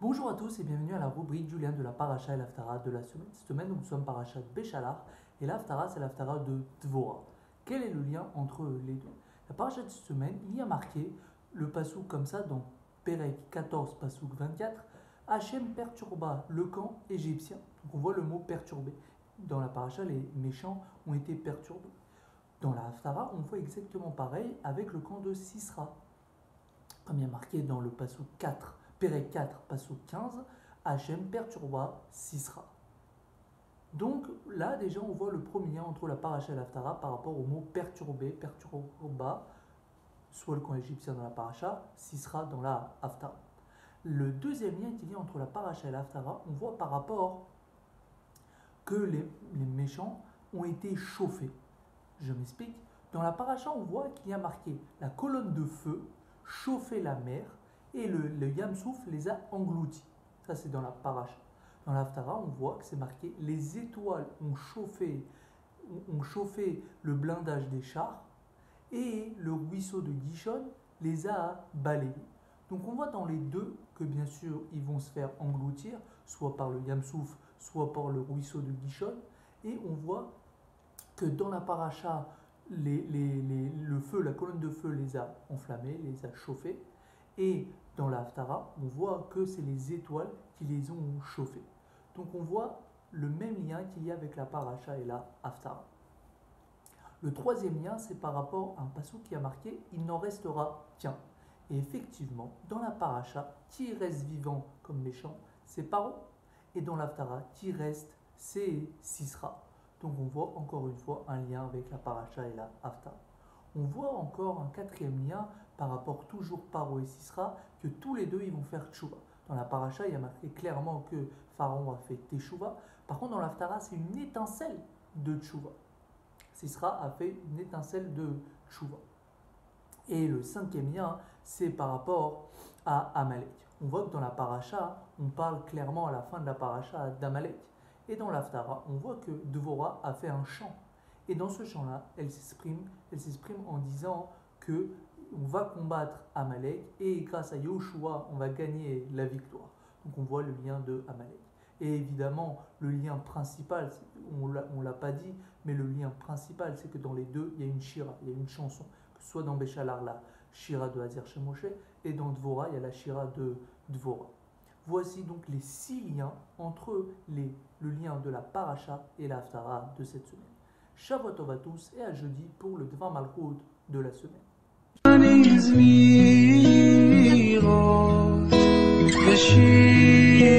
Bonjour à tous et bienvenue à la rubrique Julien de la Paracha et l'Haftara de la semaine. Cette semaine, nous sommes Parachat Béchalar et l'Haftara, c'est l'Haftara de Dvorah. Quel est le lien entre les deux? La Paracha de cette semaine, il y a marqué le pasouk comme ça dans Perek 14, pasouk 24. Hachem perturba le camp égyptien. Donc on voit le mot perturber. Dans la Paracha, les méchants ont été perturbés. Dans la Haftara, on voit exactement pareil avec le camp de Sisra. Comme il y a marqué dans le pasouk 4. Perek 4, pasouk 15, Hachem perturba Sisra. Donc là, déjà, on voit le premier lien entre la paracha et l'haftara par rapport au mot perturber, perturba, soit le camp égyptien dans la paracha, Sisra dans la haftara. Le deuxième lien qu'il y a entre la paracha et l'haftara, on voit par rapport que les méchants ont été chauffés. Je m'explique. Dans la paracha, on voit qu'il y a marqué la colonne de feu chauffait la mer et le Yam Souf les a engloutis. Ça, c'est dans la paracha. Dans l'Haftara, on voit que c'est marqué les étoiles ont chauffé le blindage des chars et le ruisseau de Gishon les a balayés. Donc on voit dans les deux que bien sûr ils vont se faire engloutir, soit par le Yam Souf, soit par le ruisseau de Gishon. Et on voit que dans la paracha, le feu, la colonne de feu les a enflammés, les a chauffés. Et dans la Haftara, on voit que c'est les étoiles qui les ont chauffés. Donc on voit le même lien qu'il y a avec la paracha et la Haftara. Le troisième lien, c'est par rapport à un passage qui a marqué « Il n'en restera qu'un ». Et effectivement, dans la paracha, qui reste vivant comme méchant, c'est Paro. Et dans l'Haftara, qui reste, c'est Sisra. Donc on voit encore une fois un lien avec la paracha et la Haftara. On voit encore un quatrième lien par rapport toujours Paro et Sisra, que tous les deux ils vont faire tchouva. Dans la paracha, il y a marqué clairement que Pharaon a fait teshuva. Par contre, dans l'Haftara, c'est une étincelle de tchouva. Sisra a fait une étincelle de tchouva. Et le cinquième lien, c'est par rapport à Amalek. On voit que dans la paracha, on parle clairement à la fin de la paracha d'Amalek. Et dans l'Haftara, on voit que Dvorah a fait un chant. Et dans ce chant-là, elle s'exprime en disant que on va combattre Amalek et grâce à Yoshua, on va gagner la victoire. Donc on voit le lien de Amalek. Et évidemment, le lien principal, on ne l'a pas dit, mais le lien principal, c'est que dans les deux, il y a une shira, il y a une chanson. Que ce soit dans Béchalar, la shira de Hazer Shemoshe, et dans Dvorah, il y a la shira de Dvorah. Voici donc les 6 liens entre le lien de la paracha et la haftara de cette semaine. Shabbat Tov à tous et à jeudi pour le Dvar Malchut de la semaine. אני אזמיר עוד בשיר